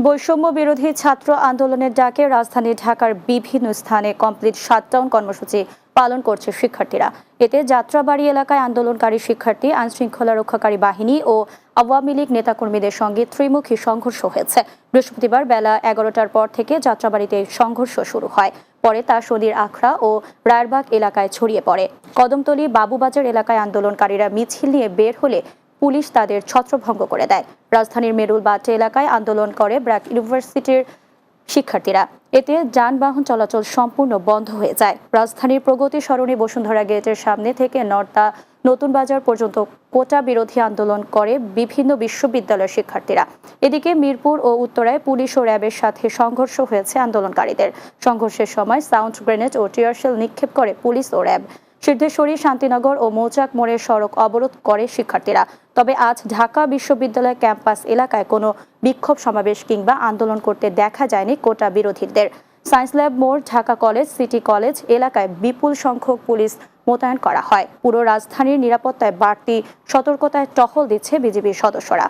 বৈষম্য বিরোধী ছাত্র আন্দোলনের ডাকে রাজধানী ঢাকার বিভিন্ন স্থানে কমপ্লিট শাটডাউন কর্মসূচি পালন করছে শিক্ষার্থীরা। এতে যাত্রাবাড়ী এলাকায় আন্দোলনকারী শিক্ষার্থী, আইনশৃঙ্খলা রক্ষাকারী বাহিনী ও আওয়ামী লীগ নেতাকর্মীদের সঙ্গে ত্রিমুখী সংঘর্ষ হয়েছে। বৃহস্পতিবার বেলা 11টার পর থেকে যাত্রাবাড়ীতে সংঘর্ষ শুরু হয়। পরে তা শনির আখড়া ও রায়েরবাগ এলাকায় ছড়িয়ে পড়ে। কদমতলী বাবুবাজার এলাকায় আন্দোলনকারীরা মিছিল নিয়ে বের হলে পুলিশ তাদের ছত্রভঙ্গ করে দেয়। রাজধানীর মেরুল বাট্টা এলাকায় আন্দোলন করে ব্র্যাক ইউনিভার্সিটির শিক্ষার্থীরা। এতে যানবাহন চলাচল সম্পূর্ণ বন্ধ হয়ে যায়। রাজধানীর প্রগতি সরণি বসুন্ধরা গেটের সামনে থেকে নর্তা নতুন বাজার পর্যন্ত কোটা বিরোধী আন্দোলন করে বিভিন্ন বিশ্ববিদ্যালয়ের শিক্ষার্থীরা। এদিকে মিরপুর ও উত্তরায় পুলিশ ও র্যাবের সাথে সংঘর্ষ হয়েছে আন্দোলনকারীদের। সংঘর্ষের সময় সাউন্ড গ্রেনেড ও টিয়ারশেল নিক্ষেপ করে পুলিশ ও র্যাব। সিদ্ধেশ্বরী, শান্তিনগর ও মৌচাক মোড়ের সড়ক অবরোধ করে শিক্ষার্থীরা। তবে আজ ঢাকা বিশ্ববিদ্যালয় ক্যাম্পাস এলাকায় কোনো বিক্ষোভ সমাবেশ কিংবা আন্দোলন করতে দেখা যায়নি কোটা বিরোধীদের। সায়েন্স ল্যাব মোড়, ঢাকা কলেজ, সিটি কলেজ এলাকায় বিপুল সংখ্যক পুলিশ মোতায়েন করা হয়। পুরো রাজধানীর নিরাপত্তায় বাড়তি সতর্কতায় টহল দিচ্ছে বিজিবির সদস্যরা।